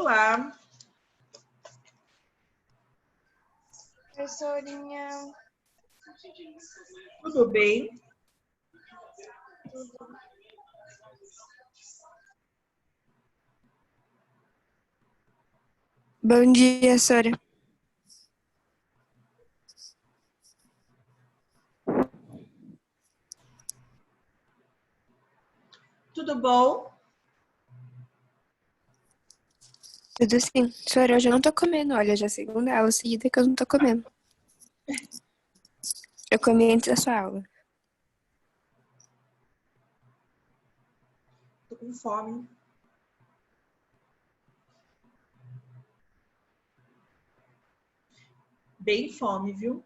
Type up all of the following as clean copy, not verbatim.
Olá. Professorinha. Tudo bem? Bom dia, Sora. Tudo bom? Tudo sim. Sora, hoje eu não tô comendo. Olha, já é segunda aula seguida que eu não tô comendo. Eu comi antes da sua aula. Tô com fome. Bem fome, viu?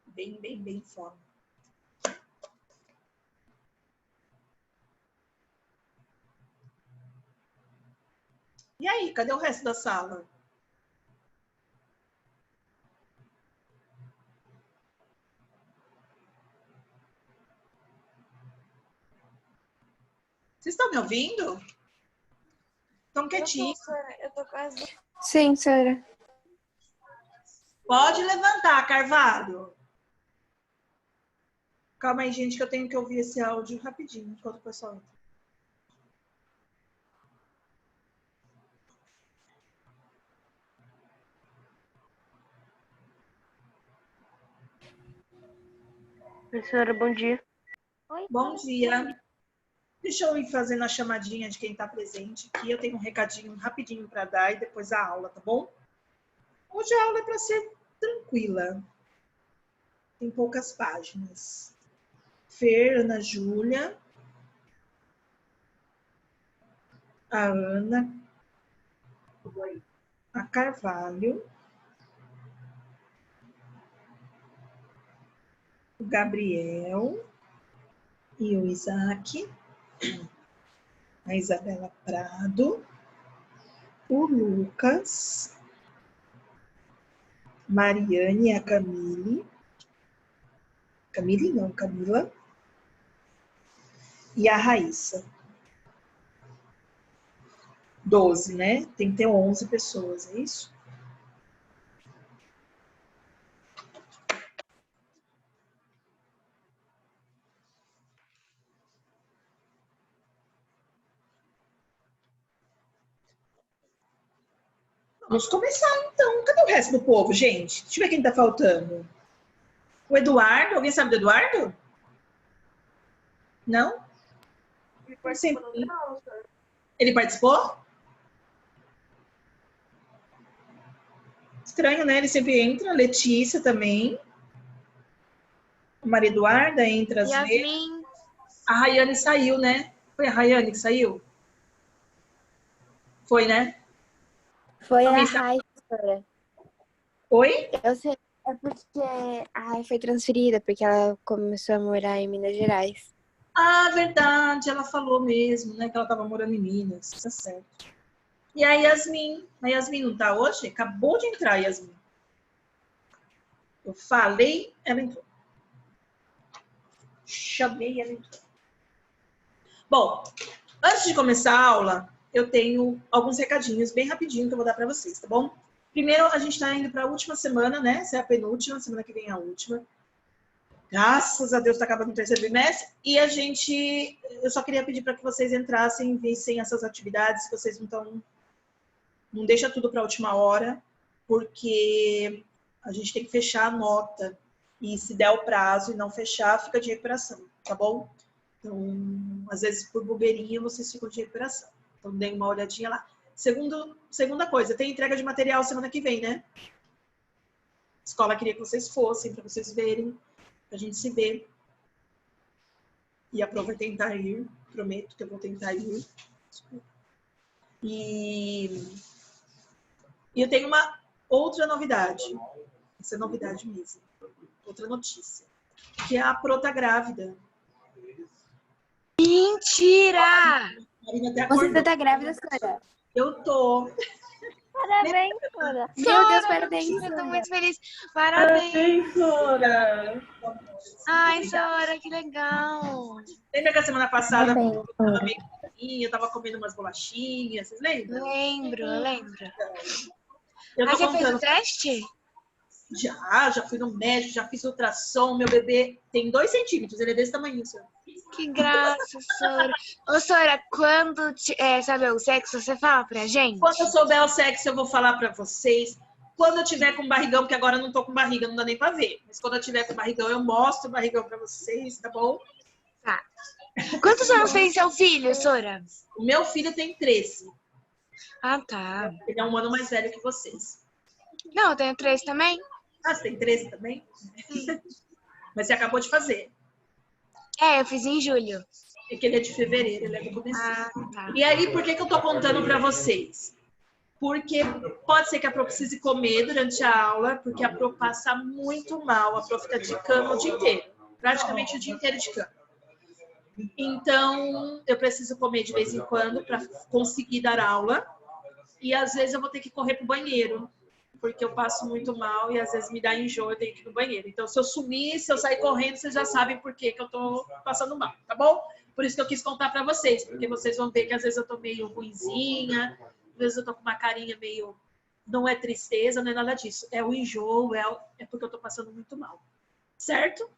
Bem fome. E aí, cadê o resto da sala? Vocês estão me ouvindo? Estão quietinhos. Eu tô quase... Sim, Sora. Pode levantar, Carvalho. Calma aí, gente, que eu tenho que ouvir esse áudio rapidinho, enquanto o pessoal entra. Professora, bom dia. Oi, Bom dia. Deixa eu ir fazendo a chamadinha de quem está presente aqui. Eu tenho um recadinho rapidinho para dar e depois a aula, tá bom? Hoje a aula é para ser tranquila. Tem poucas páginas. Fer, Ana Júlia, a Ana, a Carvalho, o Gabriel e o Isaac, a Isabela Prado, o Lucas, Mariane e a Camila, e a Raíssa. 12, né? Tem que ter 11 pessoas, é isso? Vamos começar, então. Cadê o resto do povo, gente? Deixa eu ver quem tá faltando. O Eduardo, alguém sabe do Eduardo? Não? Ele participou da aula. Ele participou? Estranho, né? Ele sempre entra. Letícia também. A Maria Eduarda entra às vezes. Yasmin. A Rayane saiu, né? Foi a Rayane que saiu? Foi, né? Foi Alguém a sabe? Rai, Sora. Oi? Eu sei, é porque a Rai foi transferida, porque ela começou a morar em Minas Gerais. Ah, verdade. Ela falou mesmo, né? Que ela estava morando em Minas. Tá certo. E a Yasmin? A Yasmin não tá hoje? Acabou de entrar, Yasmin. Eu falei, ela entrou. Chamei, ela entrou. Bom, antes de começar a aula, eu tenho alguns recadinhos bem rapidinho que eu vou dar para vocês, tá bom? Primeiro, a gente está indo para a última semana, né? Essa é a penúltima, semana que vem é a última. Graças a Deus está acabando o terceiro bimestre. E eu só queria pedir para que vocês entrassem e vissem essas atividades, se vocês não estão... Não deixa tudo para a última hora, porque a gente tem que fechar a nota. E se der o prazo e não fechar, fica de recuperação, tá bom? Então, às vezes, por bobeirinha, vocês ficam de recuperação. Então, deem uma olhadinha lá. Segunda coisa, tem entrega de material semana que vem, né? A escola queria que vocês fossem, para vocês verem, para a gente se ver. E a Pro vai tentar ir, prometo que eu vou tentar ir. E eu tenho uma outra novidade. Essa é novidade mesmo. Outra notícia. Que a Pro tá grávida. Mentira! A Marina até Você acordou. tá grávida, Sora? Eu tô. Parabéns, Sora. Meu Deus, parabéns. Eu tô Sora. muito feliz. Parabéns. Parabéns, Sora! Ai, Sora, que legal. Lembra que a semana passada Parabéns, eu tava Sora. meio eu tava comendo umas bolachinhas, vocês lembram? Eu lembro. Eu tô Você fez contando. o teste? Já fui no médico, já fiz ultrassom. Meu bebê tem 2 centímetros, ele é desse tamanho, senhor. Que graça, Sora. Ô, Sora, quando saber o sexo, você fala pra gente? Quando eu souber o sexo, eu vou falar pra vocês. Quando eu tiver com barrigão, porque agora eu não tô com barriga, não dá nem pra ver. Mas quando eu tiver com barrigão, eu mostro o barrigão pra vocês, tá bom? Tá. Quantos anos tem seu filho, Sora? O meu filho tem 13. Ah, tá. Ele é 1 ano mais velho que vocês. Não, eu tenho 3 também. Ah, você tem 13 também? Mas você acabou de fazer. É, eu fiz em julho. É que ele é de fevereiro, ele é do começo. Ah, tá. E aí, por que eu tô contando pra vocês? Porque pode ser que a Pro precise comer durante a aula, porque a Pro passa muito mal. A Pro fica de cama o dia inteiro. Praticamente o dia inteiro de cama. Então, eu preciso comer de vez em quando para conseguir dar aula. E às vezes eu vou ter que correr pro banheiro, porque eu passo muito mal e às vezes me dá enjoo, eu tenho que ir no banheiro. Então, se eu sumir, se eu sair correndo, vocês já sabem por que eu tô passando mal, tá bom? Por isso que eu quis contar para vocês, porque vocês vão ver que às vezes eu tô meio ruinzinha, às vezes eu tô com uma carinha meio... Não é tristeza, não é nada disso. É o enjoo, é porque eu tô passando muito mal. Certo?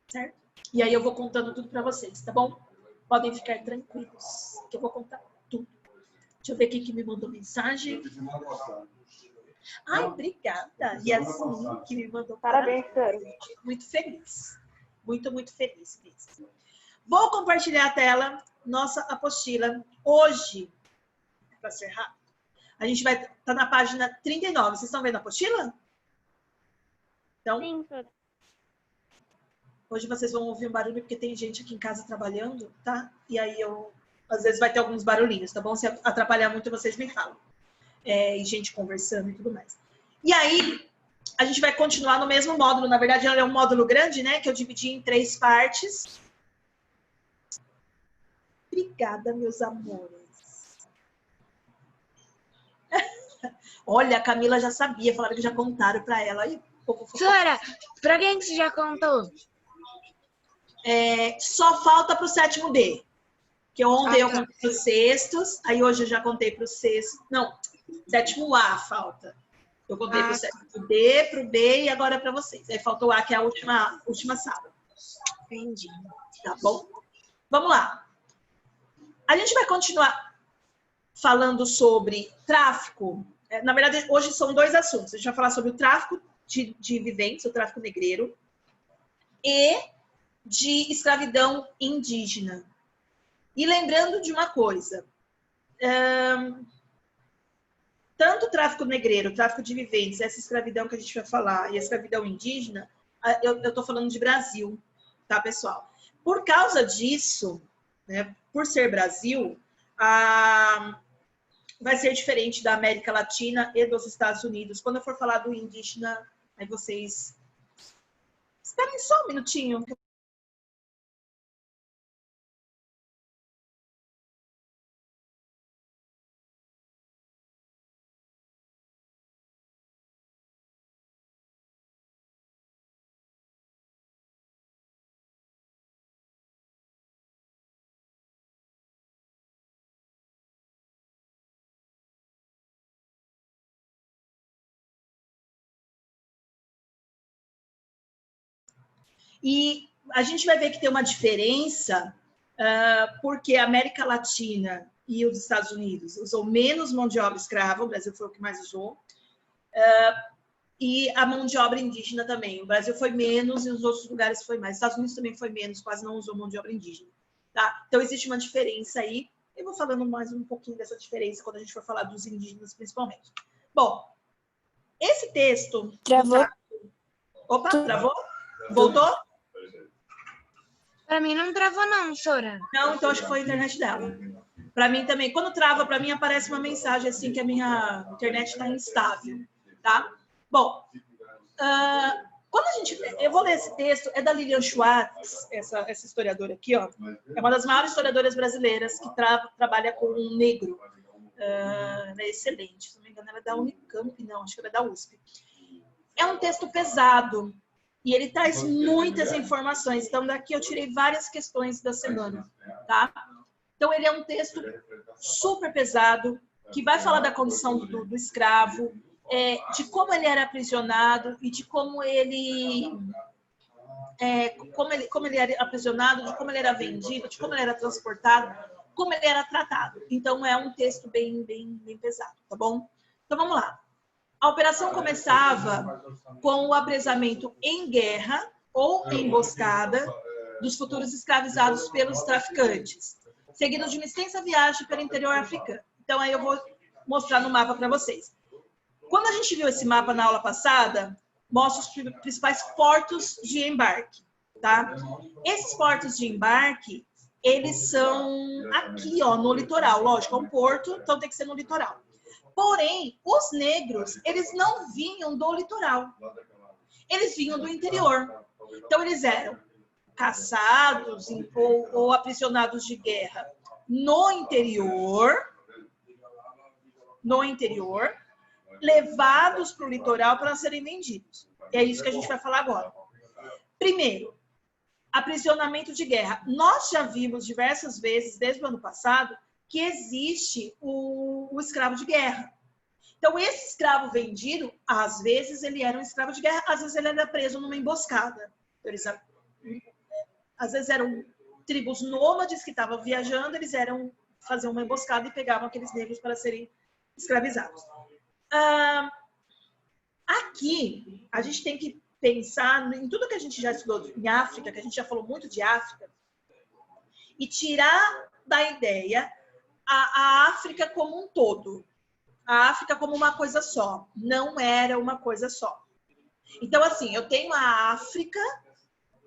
Certo? E aí eu vou contando tudo para vocês, tá bom? Podem ficar tranquilos, que eu vou contar tudo. Deixa eu ver quem que me mandou mensagem. Ai, obrigada. Yasmin, que me mandou Parabéns, Sora. muito feliz. Muito, muito feliz mesmo. Vou compartilhar a tela, nossa apostila. Hoje, para ser rápido, a gente vai estar na página 39. Vocês estão vendo a apostila? Então, Sim, Sora. hoje vocês vão ouvir um barulho, porque tem gente aqui em casa trabalhando, tá? E aí às vezes vai ter alguns barulhinhos, tá bom? Se atrapalhar muito, vocês me falam. E gente conversando e tudo mais. E aí, a gente vai continuar no mesmo módulo. Na verdade, ele é um módulo grande, né? Que eu dividi em 3 partes. Obrigada, meus amores. Olha, a Camila já sabia. Falaram que já contaram pra ela. Aí, Sora, pra quem que você já contou? só falta pro 7º D. Que ontem eu tá. contei para os sextos, aí hoje eu já contei para o sexto. Não, 7º A falta. Eu contei para o 7º D, para o B e agora para vocês. Aí faltou o A, que é a última sala. Entendi. Tá bom? Vamos lá. A gente vai continuar falando sobre tráfico. Na verdade, hoje são 2 assuntos. A gente vai falar sobre o tráfico de viventes, o tráfico negreiro, e de escravidão indígena. E lembrando de uma coisa, tanto o tráfico negreiro, o tráfico de viventes, essa escravidão que a gente vai falar, e a escravidão indígena, eu estou falando de Brasil, tá, pessoal? Por causa disso, né, por ser Brasil, vai ser diferente da América Latina e dos Estados Unidos. Quando eu for falar do indígena, aí vocês... Esperem só um minutinho, que E a gente vai ver que tem uma diferença, porque a América Latina e os Estados Unidos usou menos mão de obra escrava, o Brasil foi o que mais usou, e a mão de obra indígena também. O Brasil foi menos e os outros lugares foi mais. Os Estados Unidos também foi menos, quase não usou mão de obra indígena. Tá? Então, existe uma diferença aí. Eu vou falando mais um pouquinho dessa diferença quando a gente for falar dos indígenas, principalmente. Bom, esse texto... Travou? Opa, travou? Voltou? Pra mim não travou não, Sora. Não, então acho que foi a internet dela. Para mim também. Quando trava, para mim aparece uma mensagem assim que a minha internet está instável, tá? Bom, quando a gente... Eu vou ler esse texto, é da Lilian Schwartz, essa historiadora aqui, ó. É uma das maiores historiadoras brasileiras que trabalha com um negro. ela é excelente. Se não me engano, ela é da Unicamp, não, acho que ela é da USP. É um texto pesado e ele traz muitas informações. Então, daqui eu tirei várias questões da semana, tá? Então, ele é um texto super pesado, que vai falar da condição do escravo, de como ele era aprisionado e de como ele era aprisionado, de como ele era vendido, de como ele era transportado, como ele era tratado. Então, é um texto bem pesado, tá bom? Então, vamos lá. A operação começava com o apresamento em guerra ou emboscada dos futuros escravizados pelos traficantes, seguido de uma extensa viagem pelo interior africano. Então, aí eu vou mostrar no mapa para vocês. Quando a gente viu esse mapa na aula passada, mostra os principais portos de embarque, tá? Esses portos de embarque, eles são aqui, ó, no litoral. Lógico, é um porto, então tem que ser no litoral. Porém, os negros, eles não vinham do litoral. Eles vinham do interior. Então, eles eram caçados ou aprisionados de guerra no interior, levados para o litoral para serem vendidos. É isso que a gente vai falar agora. Primeiro, aprisionamento de guerra. Nós já vimos diversas vezes, desde o ano passado, que existe o escravo de guerra. Então, esse escravo vendido, às vezes ele era um escravo de guerra, às vezes ele era preso numa emboscada. Às vezes eram tribos nômades que estavam viajando, eles faziam uma emboscada e pegavam aqueles negros para serem escravizados. Aqui, a gente tem que pensar em tudo que a gente já estudou em África, que a gente já falou muito de África, e tirar da ideia a África como um todo. A África como uma coisa só. Não era uma coisa só. Então, assim, eu tenho a África,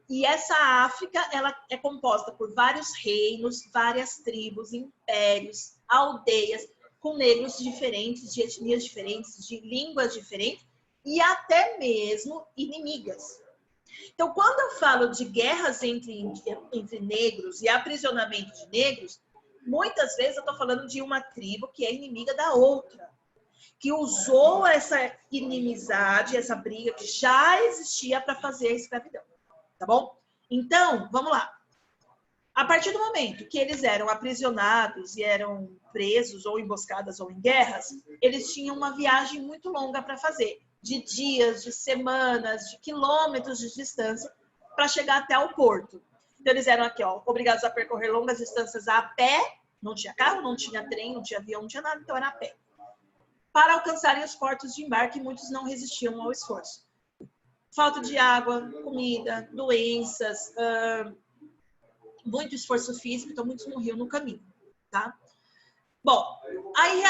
e essa África, ela é composta por vários reinos, várias tribos, impérios, aldeias, com negros diferentes, de etnias diferentes, de línguas diferentes, e até mesmo inimigas. Então, quando eu falo de guerras entre negros e aprisionamento de negros, muitas vezes eu estou falando de uma tribo que é inimiga da outra, que usou essa inimizade, essa briga que já existia para fazer a escravidão. Tá bom? Então, vamos lá. A partir do momento que eles eram aprisionados e eram presos ou emboscadas ou em guerras, eles tinham uma viagem muito longa para fazer, de dias, de semanas, de quilômetros de distância, para chegar até o porto. Então, eles eram aqui, ó, obrigados a percorrer longas distâncias a pé, não tinha carro, não tinha trem, não tinha avião, não tinha nada, então era a pé. Para alcançarem os portos de embarque, muitos não resistiam ao esforço. Falta de água, comida, doenças, muito esforço físico, então muitos morriam no caminho, tá? Bom, aí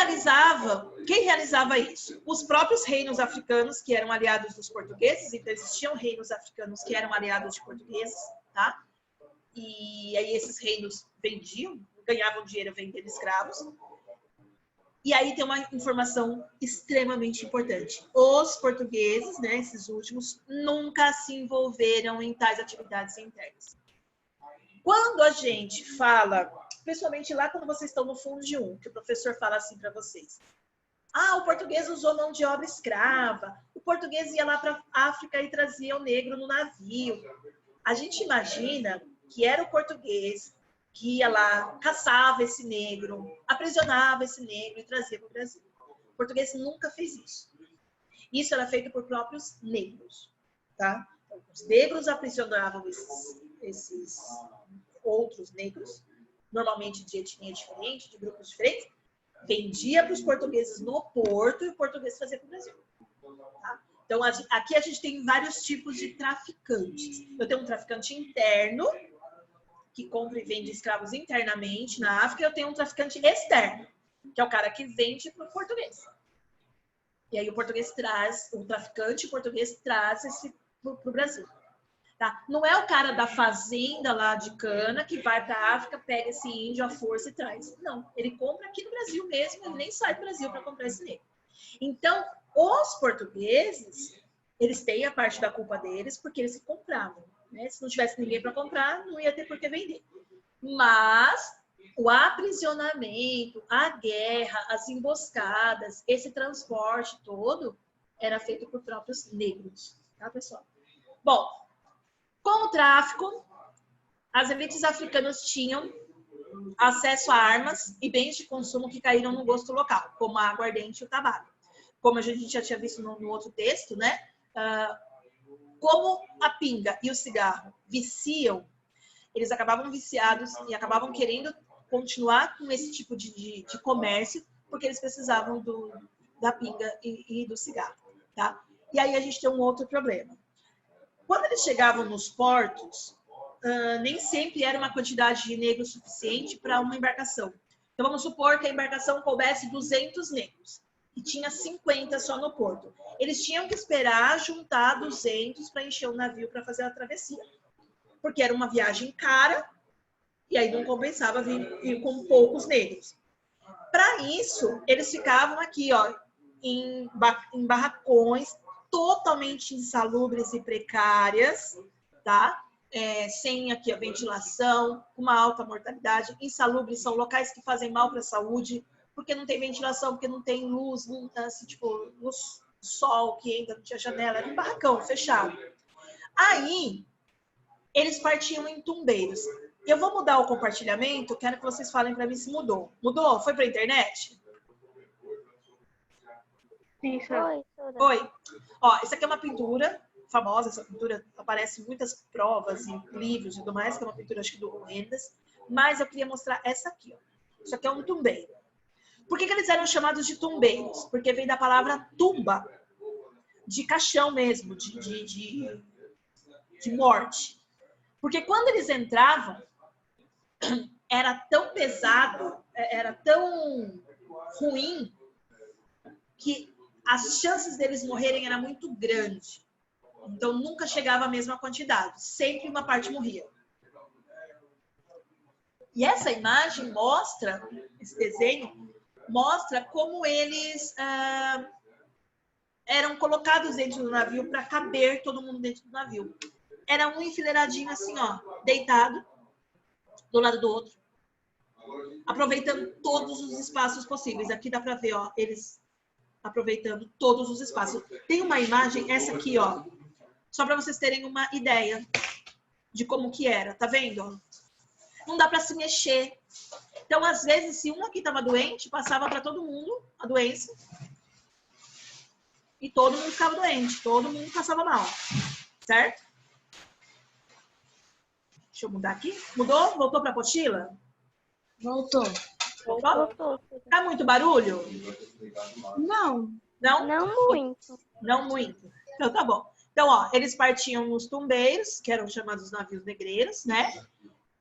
quem realizava isso? Os próprios reinos africanos, que eram aliados dos portugueses, então existiam reinos africanos que eram aliados de portugueses, tá? E aí esses reinos vendiam, ganhavam dinheiro vendendo escravos. E aí tem uma informação extremamente importante. Os portugueses, né, esses últimos, nunca se envolveram em tais atividades internas. Quando a gente fala, principalmente lá quando vocês estão no fundo de que o professor fala assim para vocês. Ah, o português usou mão de obra escrava. O português ia lá para a África e trazia o negro no navio. A gente imagina que era o português que ia lá, caçava esse negro, aprisionava esse negro e trazia para o Brasil. O português nunca fez isso. Isso era feito por próprios negros, tá? Então, os negros aprisionavam esses outros negros, normalmente de etnia diferente, de grupos diferentes, vendia para os portugueses no porto e o português fazia para o Brasil. Tá? Então, aqui a gente tem vários tipos de traficantes. Eu tenho um traficante interno, que compra e vende escravos internamente na África, e eu tenho um traficante externo, que é o cara que vende para o português. E aí o traficante português traz esse para o Brasil. Tá? Não é o cara da fazenda lá de cana que vai para a África, pega esse índio à força e traz. Não, ele compra aqui no Brasil mesmo, ele nem sai do Brasil para comprar esse negro. Então, os portugueses, eles têm a parte da culpa deles porque eles se compravam. Né? Se não tivesse ninguém para comprar, não ia ter por que vender. Mas o aprisionamento, a guerra, as emboscadas, esse transporte todo era feito por próprios negros, tá, pessoal? Bom, com o tráfico, as elites africanas tinham acesso a armas e bens de consumo que caíram no gosto local, como a aguardente e o tabaco. Como a gente já tinha visto no outro texto, né? Como a pinga e o cigarro viciam, eles acabavam viciados e acabavam querendo continuar com esse tipo de comércio, porque eles precisavam da pinga e do cigarro, tá? E aí a gente tem um outro problema. Quando eles chegavam nos portos, nem sempre era uma quantidade de negros suficiente para uma embarcação. Então vamos supor que a embarcação coubesse 200 negros e tinha 50 só no porto. Eles tinham que esperar juntar 200 para encher o navio para fazer a travessia, porque era uma viagem cara e aí não compensava vir com poucos negros. Para isso, eles ficavam aqui, ó, em barracões totalmente insalubres e precárias, tá? Sem aqui a ventilação, uma alta mortalidade. Insalubres são locais que fazem mal para a saúde, porque não tem ventilação, porque não tem luz, assim, tipo, luz do sol que entra, não tinha janela, era um barracão fechado. Aí, eles partiam em tumbeiros. Eu vou mudar o compartilhamento, quero que vocês falem para mim se mudou. Mudou? Foi para a internet? Sim, senhora. Oi, Sora. Oi. Ó, essa aqui é uma pintura famosa, essa pintura aparece em muitas provas e livros e tudo mais, que é uma pintura, acho que do Rendas, mas eu queria mostrar essa aqui, ó. Isso aqui é um tumbeiro. Por que eles eram chamados de tumbeiros? Porque vem da palavra tumba, de caixão mesmo, de morte. Porque quando eles entravam, era tão pesado, era tão ruim, que as chances deles morrerem era muito grande. Então, nunca chegava a mesma quantidade. Sempre uma parte morria. E essa imagem mostra, esse desenho, mostra como eles eram colocados dentro do navio para caber todo mundo dentro do navio. Era um enfileiradinho assim, ó, deitado, do lado do outro, aproveitando todos os espaços possíveis. Aqui dá para ver, ó, eles aproveitando todos os espaços. Tem uma imagem, essa aqui, ó, só para vocês terem uma ideia de como que era, tá vendo? Não dá para se mexer. Então, às vezes, se um aqui estava doente, passava para todo mundo a doença e todo mundo ficava doente, todo mundo passava mal, certo? Deixa eu mudar aqui. Mudou? Voltou para a apostila? Voltou. Voltou? Voltou, Sora. Tá muito barulho? Não. Não? Não muito. Não muito. Então, tá bom. Então, ó, eles partiam nos tumbeiros, que eram chamados navios negreiros, né?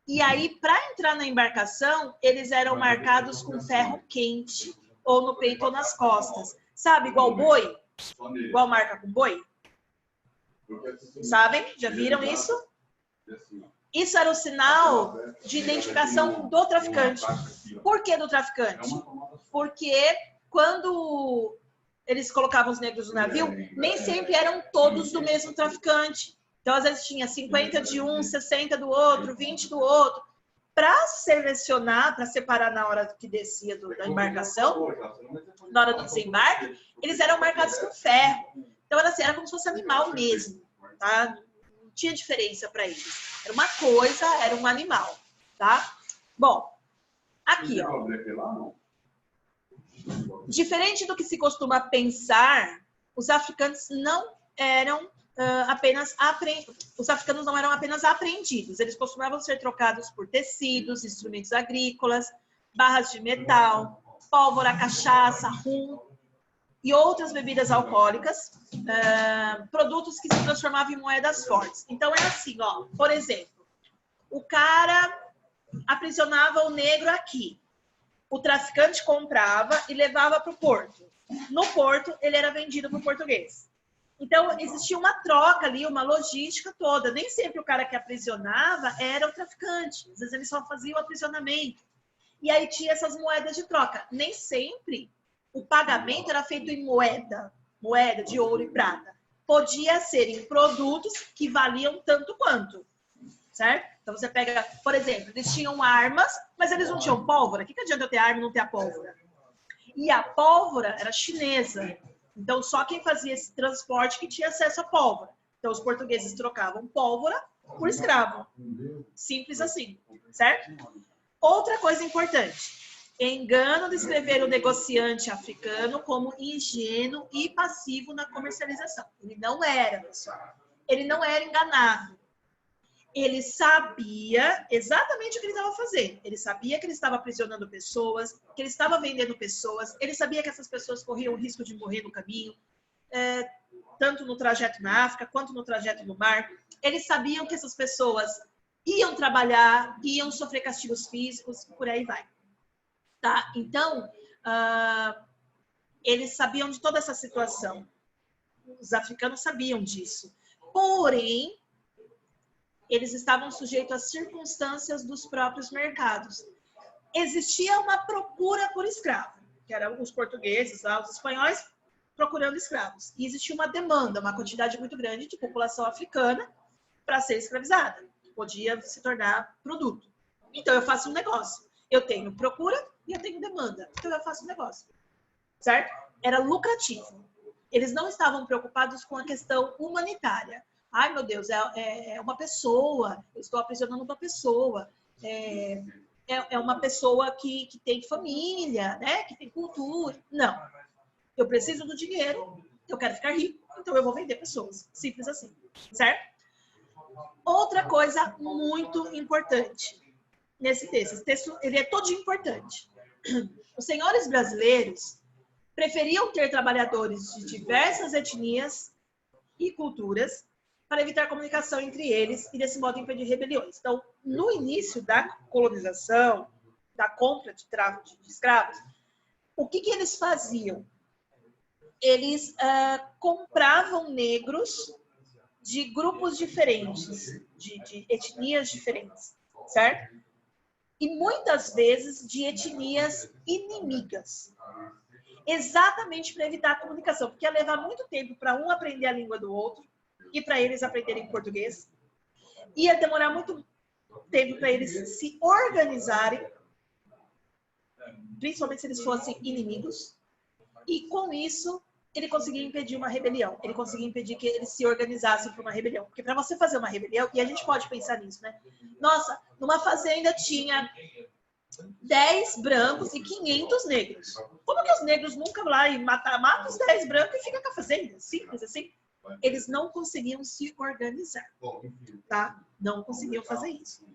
E aí, para entrar na embarcação, eles eram marcados com ferro quente, ou no peito ou nas costas. Sabe, igual boi? Igual marca com boi? Sabem? Já viram isso? Isso era o sinal de identificação do traficante. Por que do traficante? Porque quando eles colocavam os negros no navio, nem sempre eram todos do mesmo traficante. Então, às vezes, tinha 50 de um, 60 do outro, 20 do outro. Para selecionar, para separar na hora que descia da embarcação, na hora do desembarque, eles eram marcados com ferro. Então, era como se fosse animal mesmo, tá? Não tinha diferença para eles. Era uma coisa, era um animal, tá? Bom, aqui, ó. Diferente do que se costuma pensar, os africanos não eram os africanos não eram apenas apreendidos, eles costumavam ser trocados por tecidos, instrumentos agrícolas, barras de metal, pólvora, cachaça, rum e outras bebidas alcoólicas, produtos que se transformavam em moedas fortes. Então, é assim, ó, por exemplo, o cara aprisionava o negro aqui, o traficante comprava e levava para o porto. No porto, ele era vendido para o português. Então, existia uma troca ali, uma logística toda. Nem sempre o cara que aprisionava era o traficante. Às vezes ele só fazia o aprisionamento. E aí tinha essas moedas de troca. Nem sempre o pagamento era feito em moeda de ouro e prata. Podia ser em produtos que valiam tanto quanto. certo? Então você pega, por exemplo, eles tinham armas, mas eles não tinham pólvora. O que adianta eu ter arma e não ter a pólvora? E a pólvora era chinesa. Então só quem fazia esse transporte que tinha acesso à pólvora. Então os portugueses trocavam pólvora por escravo. Simples assim, certo? Outra coisa importante. Engano de escrever o negociante africano como ingênuo e passivo na comercialização. Ele não era, pessoal. Ele não era enganado. Ele sabia exatamente o que ele estava fazendo. Ele sabia que ele estava aprisionando pessoas, que ele estava vendendo pessoas. Ele sabia que essas pessoas corriam o risco de morrer no caminho, tanto no trajeto na África quanto no trajeto no mar. Eles sabiam que essas pessoas iam trabalhar, iam sofrer castigos físicos, por aí vai. Tá? Então, eles sabiam de toda essa situação. Os africanos sabiam disso. Porém, eles estavam sujeitos às circunstâncias dos próprios mercados. Existia uma procura por escravo, que eram os portugueses, os espanhóis procurando escravos. E existia uma demanda, uma quantidade muito grande de população africana para ser escravizada. Podia se tornar produto. Então, eu faço um negócio. Eu tenho procura e eu tenho demanda. Então, eu faço um negócio. Certo? Era lucrativo. Eles não estavam preocupados com a questão humanitária. Ai, meu Deus, é uma pessoa. Eu estou aprisionando uma pessoa. É uma pessoa que tem família, né? Que tem cultura. Não. Eu preciso do dinheiro. Eu quero ficar rico. Então, eu vou vender pessoas. Simples assim. Certo? Outra coisa muito importante nesse texto. Esse texto ele é todo importante. Os senhores brasileiros preferiam ter trabalhadores de diversas etnias e culturas para evitar comunicação entre eles e, desse modo, impedir rebeliões. Então, no início da colonização, da compra de tráfico de escravos, o que eles faziam? Eles compravam negros de grupos diferentes, de etnias diferentes, certo? E muitas vezes de etnias inimigas. Exatamente para evitar a comunicação, porque ia levar muito tempo para um aprender a língua do outro e para eles aprenderem português. Ia demorar muito tempo para eles se organizarem, principalmente se eles fossem inimigos. E com isso, ele conseguia impedir uma rebelião. Ele conseguia impedir que eles se organizassem para uma rebelião. Porque para você fazer uma rebelião, e a gente pode pensar nisso, né? Nossa, numa fazenda tinha 10 brancos e 500 negros. Como que os negros nunca vão lá e matam os 10 brancos e ficam com a fazenda? Simples assim. Eles não conseguiam se organizar. Tá? Não conseguiam fazer isso.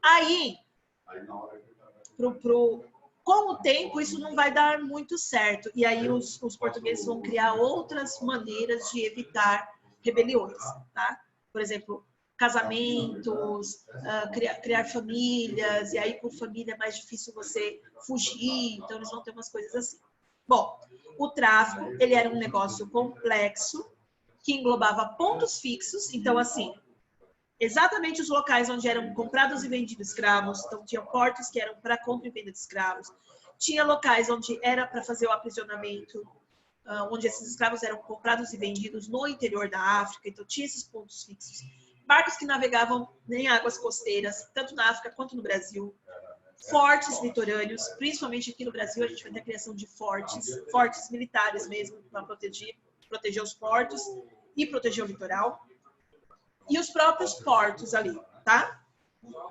Aí, com o tempo, isso não vai dar muito certo. E aí os portugueses vão criar outras maneiras de evitar rebeliões. Tá? Por exemplo, casamentos, criar famílias, e aí por família é mais difícil você fugir, então eles vão ter umas coisas assim. Bom, o tráfico, ele era um negócio complexo, que englobava pontos fixos, então assim, exatamente os locais onde eram comprados e vendidos escravos, então tinha portos que eram para compra e venda de escravos, tinha locais onde era para fazer o aprisionamento, onde esses escravos eram comprados e vendidos no interior da África, então tinha esses pontos fixos. Barcos que navegavam em águas costeiras, tanto na África quanto no Brasil. Fortes litorâneos, principalmente aqui no Brasil, a gente vai ter a criação de fortes militares mesmo, para proteger os portos e proteger o litoral. E os próprios portos ali, tá?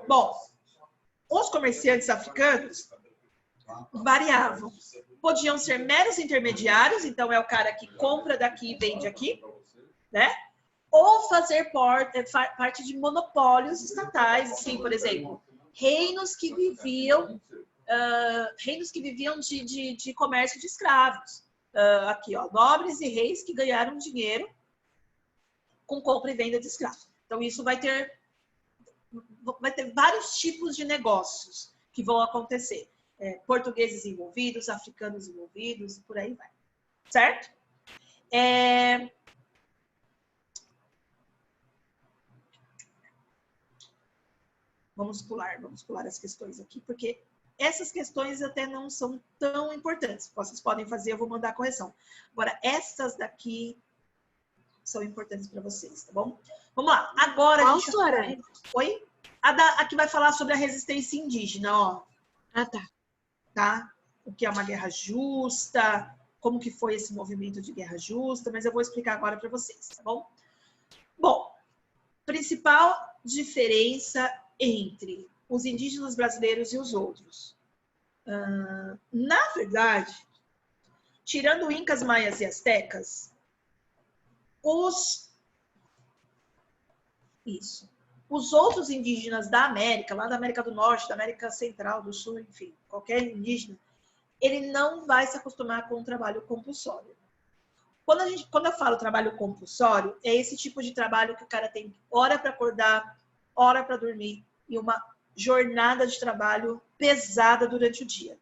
Bom, os comerciantes africanos variavam. Podiam ser meros intermediários, então é o cara que compra daqui e vende aqui, né? Ou fazer parte de monopólios estatais, assim, por exemplo, reinos que viviam de comércio de escravos. Aqui, ó, nobres e reis que ganharam dinheiro com compra e venda de escravos. Então, isso vai ter vários tipos de negócios que vão acontecer. Portugueses envolvidos, africanos envolvidos, e por aí vai. Certo? Vamos pular as questões aqui, porque essas questões até não são tão importantes. Vocês podem fazer, eu vou mandar a correção. Agora, essas daqui são importantes para vocês, tá bom? Vamos lá. Agora a Qual, gente Sora? vai... Oi? A que vai falar sobre a resistência indígena, ó. Ah, tá. Tá? O que é uma guerra justa, como que foi esse movimento de guerra justa, mas eu vou explicar agora para vocês, tá bom? Bom, principal diferença entre os indígenas brasileiros e os outros. Na verdade, tirando incas, maias e astecas, os outros indígenas da América, lá da América do Norte, da América Central, do Sul, enfim, qualquer indígena, ele não vai se acostumar com o trabalho compulsório. Quando eu falo trabalho compulsório, é esse tipo de trabalho que o cara tem hora para acordar, hora para dormir e uma jornada de trabalho pesada durante o dia.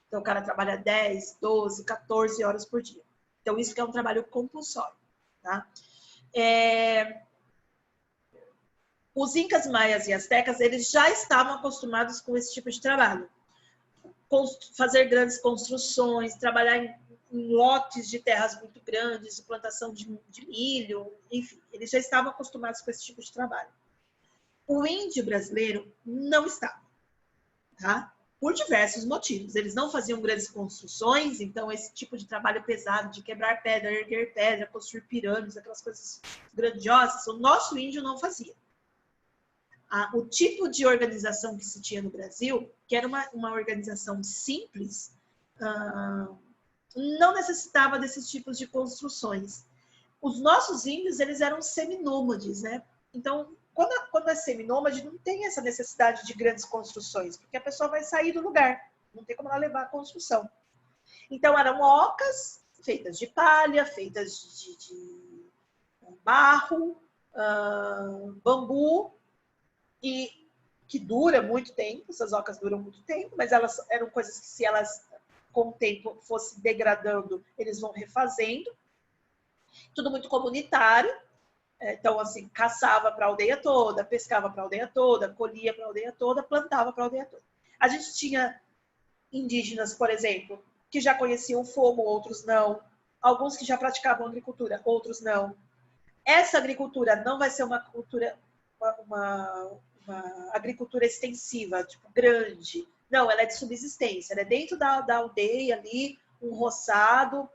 Então, o cara trabalha 10, 12, 14 horas por dia. Então, isso que é um trabalho compulsório, tá? Os incas, maias e astecas, eles já estavam acostumados com esse tipo de trabalho. Fazer grandes construções, trabalhar em lotes de terras muito grandes, de plantação de milho, enfim, eles já estavam acostumados com esse tipo de trabalho. O índio brasileiro não estava, tá? Por diversos motivos. Eles não faziam grandes construções, então esse tipo de trabalho pesado, de quebrar pedra, erguer pedra, construir pirâmides, aquelas coisas grandiosas, o nosso índio não fazia. O tipo de organização que se tinha no Brasil, que era uma organização simples, não necessitava desses tipos de construções. Os nossos índios, eles eram seminômades, né? Então, quando é seminômade, não tem essa necessidade de grandes construções, porque a pessoa vai sair do lugar, não tem como ela levar a construção. Então, eram ocas feitas de palha, feitas de barro, bambu, e que dura muito tempo, essas ocas duram muito tempo, mas elas eram coisas que, se elas com o tempo fosse degradando, eles vão refazendo. Tudo muito comunitário. Então, assim, caçava para a aldeia toda, pescava para a aldeia toda, colhia para a aldeia toda, plantava para a aldeia toda. A gente tinha indígenas, por exemplo, que já conheciam o fogo, outros não. Alguns que já praticavam agricultura, outros não. Essa agricultura não vai ser uma cultura, uma agricultura extensiva, tipo, grande. Não, ela é de subsistência. Ela é dentro da aldeia ali, um roçado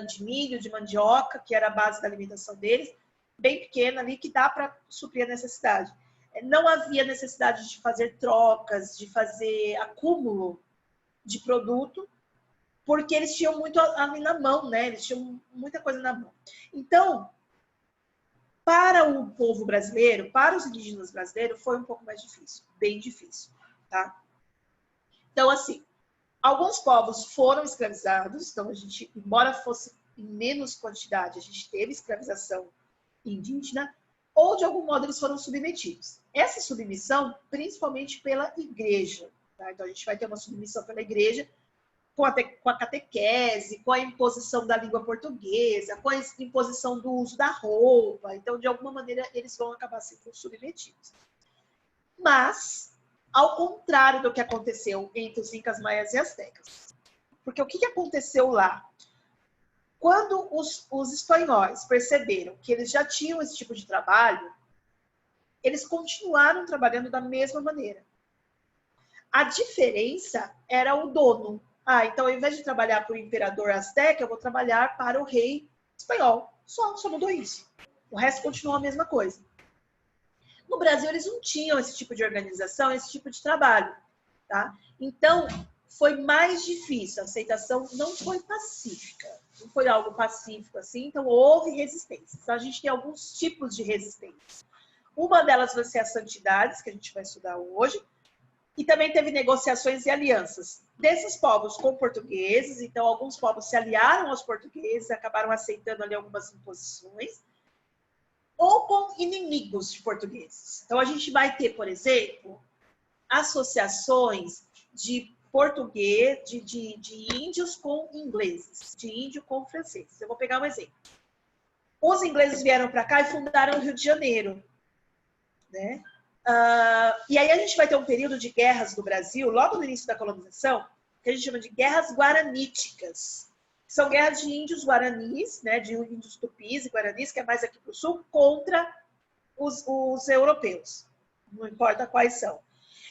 de milho, de mandioca, que era a base da alimentação deles, bem pequena ali, que dá para suprir a necessidade. Não havia necessidade de fazer trocas, de fazer acúmulo de produto, porque eles tinham muito ali na mão, né? Eles tinham muita coisa na mão. Então, para o povo brasileiro, para os indígenas brasileiros, foi um pouco mais difícil, bem difícil, tá? Então, assim, alguns povos foram escravizados, então a gente, embora fosse em menos quantidade, a gente teve escravização indígena, ou de algum modo eles foram submetidos. Essa submissão, principalmente pela igreja, tá? Então a gente vai ter uma submissão pela igreja, com a catequese, com a imposição da língua portuguesa, com a imposição do uso da roupa. Então, de alguma maneira, eles vão acabar sendo submetidos. Mas, ao contrário do que aconteceu entre os incas, maias e astecas. Porque o que aconteceu lá? Quando os espanhóis perceberam que eles já tinham esse tipo de trabalho, eles continuaram trabalhando da mesma maneira. A diferença era o dono. Então, ao invés de trabalhar para o imperador azteca, eu vou trabalhar para o rei espanhol. Só mudou isso. O resto continuou a mesma coisa. No Brasil, eles não tinham esse tipo de organização, esse tipo de trabalho, tá? Então, foi mais difícil. A aceitação não foi pacífica. Não foi algo pacífico assim, então houve resistência. Então, a gente tem alguns tipos de resistência. Uma delas vai ser as santidades, que a gente vai estudar hoje. E também teve negociações e alianças desses povos com portugueses. Então, alguns povos se aliaram aos portugueses, acabaram aceitando ali algumas imposições, ou com inimigos de portugueses. Então, a gente vai ter, por exemplo, associações de português, de índios com ingleses, de índio com franceses. Eu vou pegar um exemplo. Os ingleses vieram para cá e fundaram o Rio de Janeiro, né? E aí a gente vai ter um período de guerras do Brasil, logo no início da colonização, que a gente chama de guerras guaraníticas. São guerras de índios guaranis, né, de índios tupis e guaranis, que é mais aqui para o sul, contra os europeus. Não importa quais são.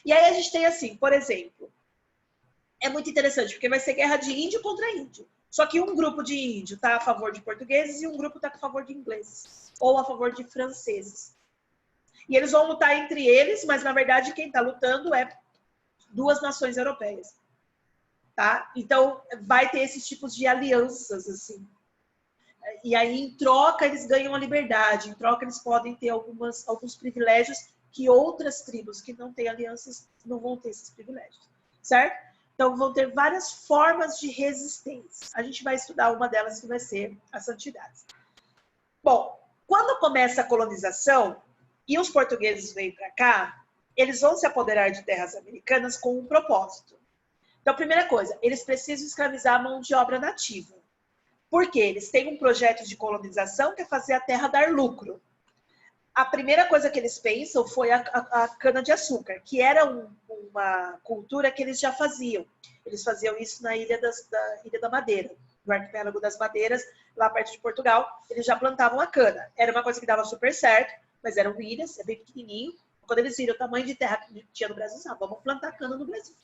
E aí a gente tem assim, por exemplo, é muito interessante, porque vai ser guerra de índio contra índio. Só que um grupo de índio está a favor de portugueses e um grupo está a favor de ingleses. Ou a favor de franceses. E eles vão lutar entre eles, mas na verdade quem está lutando é duas nações europeias. Tá? Então vai ter esses tipos de alianças, assim. E aí, em troca, eles ganham a liberdade. Em troca, eles podem ter alguns privilégios que outras tribos que não têm alianças não vão ter esses privilégios. Certo? Então, vão ter várias formas de resistência. A gente vai estudar uma delas, que vai ser as santidades. Bom, quando começa a colonização e os portugueses vêm para cá, eles vão se apoderar de terras americanas com um propósito. Então, primeira coisa, eles precisam escravizar a mão de obra nativa. Por quê? Eles têm um projeto de colonização que é fazer a terra dar lucro. A primeira coisa que eles pensam foi a cana-de-açúcar, que era uma cultura que eles já faziam. Eles faziam isso na Ilha da Madeira, no arquipélago das Madeiras, lá perto de Portugal. Eles já plantavam a cana. Era uma coisa que dava super certo, mas eram ilhas, é bem pequenininho. Quando eles viram o tamanho de terra que tinha no Brasil, vamos plantar cana no Brasil.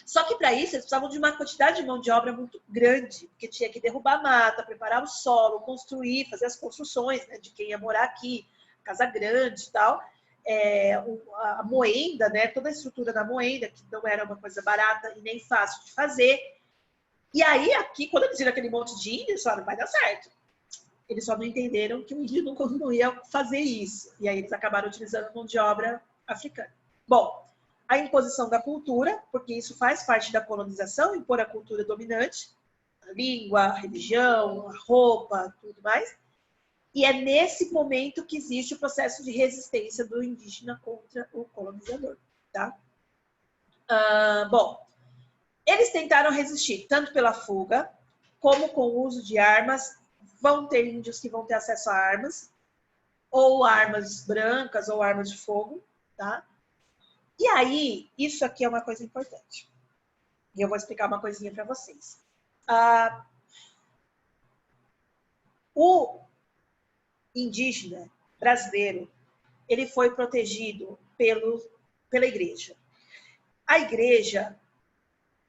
Só que para isso eles precisavam de uma quantidade de mão de obra muito grande, porque tinha que derrubar mata, preparar o solo, construir, fazer as construções, né, de quem ia morar aqui, casa grande e tal. A moenda, né, toda a estrutura da moenda, que não era uma coisa barata e nem fácil de fazer. E aí aqui, quando eles viram aquele monte de índio, eles falaram, vai dar certo. Eles só não entenderam que o índio não ia fazer isso. E aí eles acabaram utilizando mão de obra africana. Bom, a imposição da cultura, porque isso faz parte da colonização, impor a cultura dominante, a língua, a religião, a roupa, tudo mais. E é nesse momento que existe o processo de resistência do indígena contra o colonizador. Tá? Bom, eles tentaram resistir tanto pela fuga, como com o uso de armas. Vão ter índios que vão ter acesso a armas, ou armas brancas, ou armas de fogo, tá? E aí, isso aqui é uma coisa importante. E eu vou explicar uma coisinha para vocês. O indígena brasileiro, ele foi protegido pela igreja. A igreja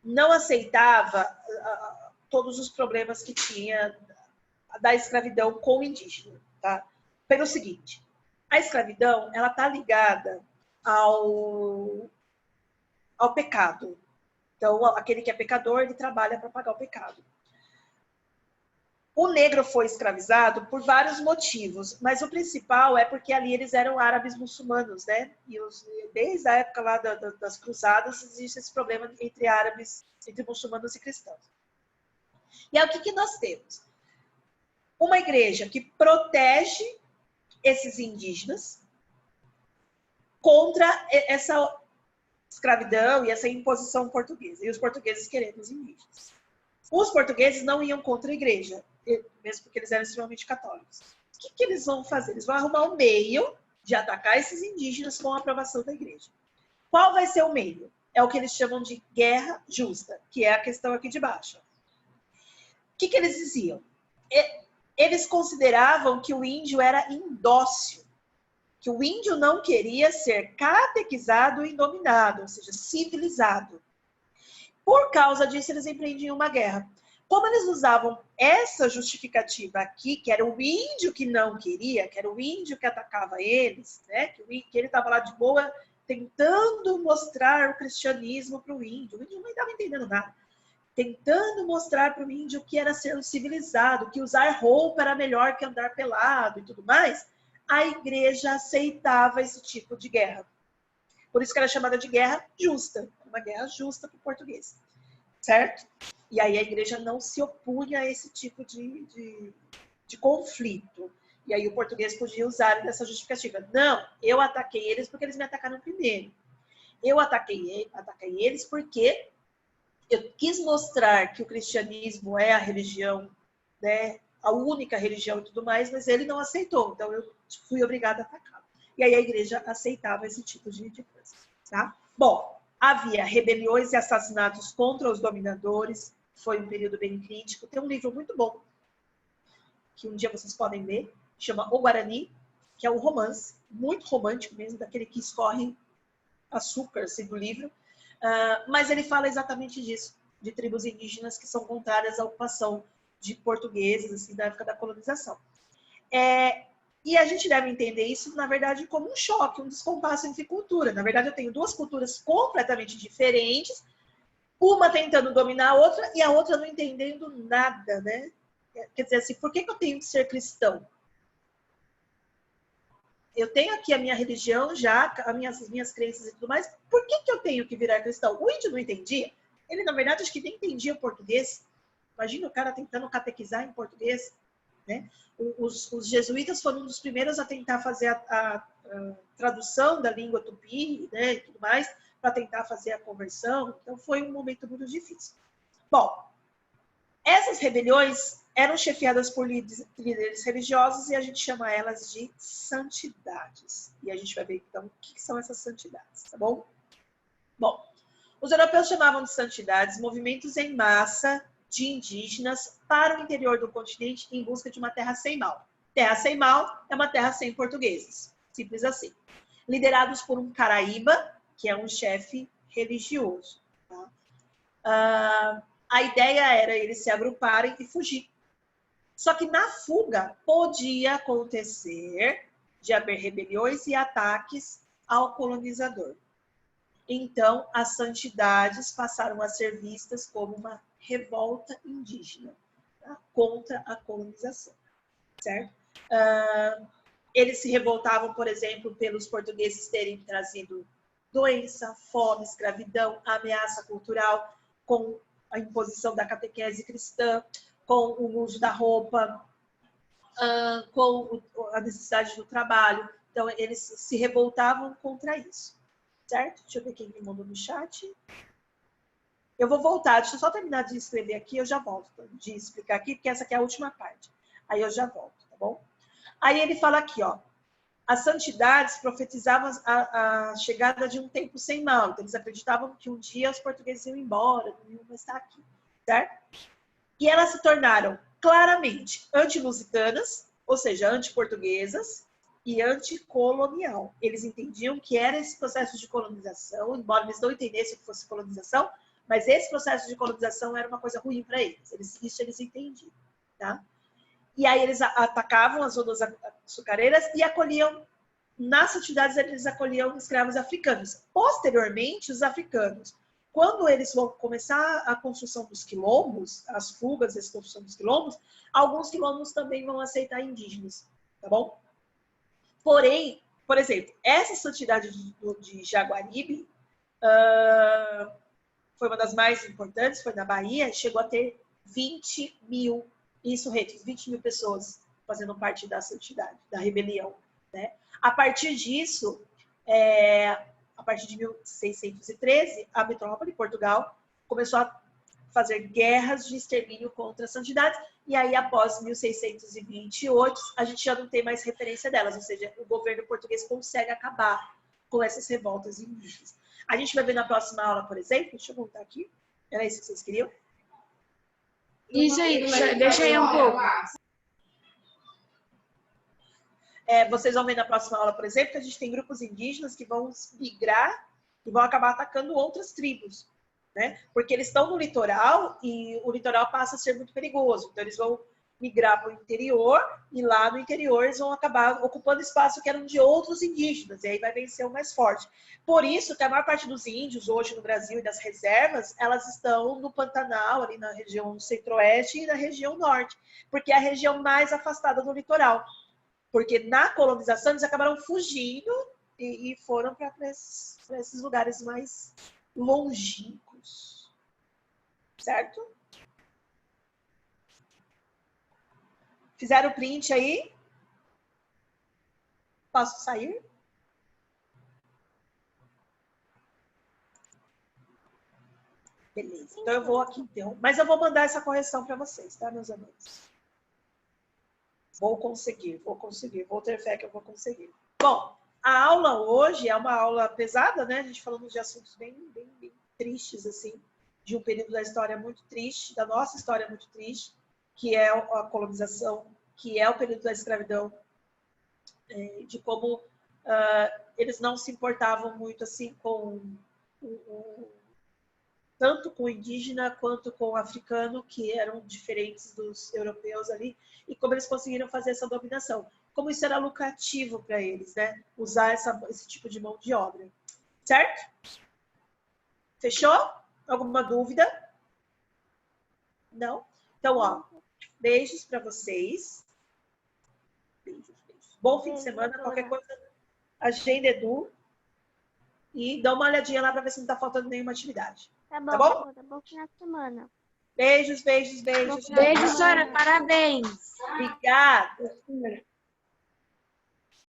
não aceitava todos os problemas que tinha da escravidão com o indígena, tá? Pelo seguinte, a escravidão, ela tá ligada ao pecado. Então, aquele que é pecador, ele trabalha para pagar o pecado. O negro foi escravizado por vários motivos, mas o principal é porque ali eles eram árabes muçulmanos, né? E desde a época lá das cruzadas, existe esse problema entre árabes, entre muçulmanos e cristãos. E aí, o que nós temos? Uma igreja que protege esses indígenas contra essa escravidão e essa imposição portuguesa. E os portugueses querendo os indígenas. Os portugueses não iam contra a igreja, mesmo porque eles eram extremamente católicos. O que eles vão fazer? Eles vão arrumar um meio de atacar esses indígenas com a aprovação da igreja. Qual vai ser o meio? É o que eles chamam de guerra justa, que é a questão aqui de baixo. O que eles diziam? Eles consideravam que o índio era indócil, que o índio não queria ser catequizado e dominado, ou seja, civilizado. Por causa disso, eles empreendiam uma guerra. Como eles usavam essa justificativa aqui, que era o índio que não queria, que era o índio que atacava eles, né? Que ele estava lá de boa, tentando mostrar o cristianismo para o índio não estava entendendo nada. Tentando mostrar para o índio que era ser civilizado, que usar roupa era melhor que andar pelado e tudo mais, a igreja aceitava esse tipo de guerra. Por isso que era chamada de guerra justa, uma guerra justa para o português, certo? E aí a igreja não se opunha a esse tipo de conflito. E aí o português podia usar dessa justificativa. Não, eu ataquei eles porque eles me atacaram primeiro. Eu ataquei eles porque eu quis mostrar que o cristianismo é a religião, né, a única religião e tudo mais, mas ele não aceitou. Então eu fui obrigada a atacá-lo. E aí a igreja aceitava esse tipo de coisa. Tá? Bom, havia rebeliões e assassinatos contra os dominadores, foi um período bem crítico. Tem um livro muito bom, que um dia vocês podem ler, chama O Guarani, que é um romance, muito romântico mesmo, daquele que escorre açúcar assim, do livro. Mas ele fala exatamente disso, de tribos indígenas que são contrárias à ocupação de portugueses assim, da época da colonização. E a gente deve entender isso, na verdade, como um choque, um descompasso entre cultura. Na verdade, eu tenho duas culturas completamente diferentes, uma tentando dominar a outra e a outra não entendendo nada, né? Quer dizer assim, por que eu tenho que ser cristão? Eu tenho aqui a minha religião já, as minhas crenças e tudo mais, por que eu tenho que virar cristão? O índio não entendia. Ele, na verdade, acho que nem entendia o português. Imagina o cara tentando catequizar em português, né? Os jesuítas foram um dos primeiros a tentar fazer a tradução da língua tupi, né, e tudo mais, para tentar fazer a conversão. Então, foi um momento muito difícil. Bom, essas rebeliões eram chefiadas por líderes religiosos e a gente chama elas de santidades. E a gente vai ver, então, o que são essas santidades, tá bom? Bom, os europeus chamavam de santidades movimentos em massa de indígenas para o interior do continente em busca de uma terra sem mal. Terra sem mal é uma terra sem portugueses. Simples assim. Liderados por um caraíba, que é um chefe religioso. Tá? A ideia era eles se agruparem e fugir. Só que na fuga podia acontecer de haver rebeliões e ataques ao colonizador. Então, as santidades passaram a ser vistas como uma revolta indígena, tá? Contra a colonização, certo? Eles se revoltavam, por exemplo, pelos portugueses terem trazido doença, fome, escravidão, ameaça cultural, com a imposição da catequese cristã, com o uso da roupa, com a necessidade do trabalho. Então, eles se revoltavam contra isso, certo? Deixa eu ver quem me mandou no chat. Eu vou voltar, deixa eu só terminar de escrever aqui, eu já volto, de explicar aqui, porque essa aqui é a última parte. Aí eu já volto, tá bom? Aí ele fala aqui, ó, as santidades profetizavam a chegada de um tempo sem mal. Então, eles acreditavam que um dia os portugueses iam embora, não iam mais estar aqui, certo? E elas se tornaram claramente anti-lusitanas, ou seja, anti-portuguesas e anticolonial. Eles entendiam que era esse processo de colonização, embora eles não entendessem o que fosse colonização, mas esse processo de colonização era uma coisa ruim para eles. Isso eles entendiam, tá? E aí eles atacavam as zonas açucareiras e acolhiam, nas santidades eles acolhiam escravos africanos. Posteriormente, os africanos, quando eles vão começar a construção dos quilombos, as fugas e a construção dos quilombos, alguns quilombos também vão aceitar indígenas, tá bom? Porém, por exemplo, essa santidade de Jaguaribe foi uma das mais importantes, foi na Bahia, chegou a ter 20 mil insurretos, 20 mil pessoas fazendo parte da santidade, da rebelião, né? A partir disso, a partir de 1613, a metrópole, Portugal, começou a fazer guerras de extermínio contra as santidades, e aí após 1628, a gente já não tem mais referência delas, ou seja, o governo português consegue acabar com essas revoltas indígenas. A gente vai ver na próxima aula, por exemplo, deixa eu voltar aqui, era isso que vocês queriam? Isso aí, deixa aí um pouco. Vocês vão ver na próxima aula, por exemplo, que a gente tem grupos indígenas que vão migrar e vão acabar atacando outras tribos, né? Porque eles estão no litoral e o litoral passa a ser muito perigoso. Então, eles vão migrar para o interior e lá no interior eles vão acabar ocupando espaço que eram de outros indígenas e aí vai vencer o mais forte. Por isso que a maior parte dos índios hoje no Brasil e das reservas, elas estão no Pantanal, ali na região centro-oeste e na região norte, porque é a região mais afastada do litoral. Porque na colonização eles acabaram fugindo e foram para esses lugares mais longínquos. Certo? Fizeram o print aí? Posso sair? Beleza. Então eu vou aqui, então. Mas eu vou mandar essa correção para vocês, tá, meus amigos? Vou conseguir. Vou ter fé que eu vou conseguir. Bom, a aula hoje é uma aula pesada, né? A gente falando de assuntos bem tristes, assim. de um período da história muito triste, da nossa história muito triste, que é a colonização, que é o período da escravidão, de como eles não se importavam muito assim com tanto com o indígena quanto com o africano, que eram diferentes dos europeus ali, e como eles conseguiram fazer essa dominação. Como isso era lucrativo para eles, né? Usar esse tipo de mão de obra. Certo? Fechou? Alguma dúvida? Não? Então, ó, beijos para vocês. Beijos, beijos. Bom fim de semana. Qualquer coisa, agenda Edu. E dá uma olhadinha lá para ver se não está faltando nenhuma atividade. Tá bom, Tá bom? tá bom final de semana. Beijos, beijos, beijos. Beijo, senhora. Parabéns. Obrigada.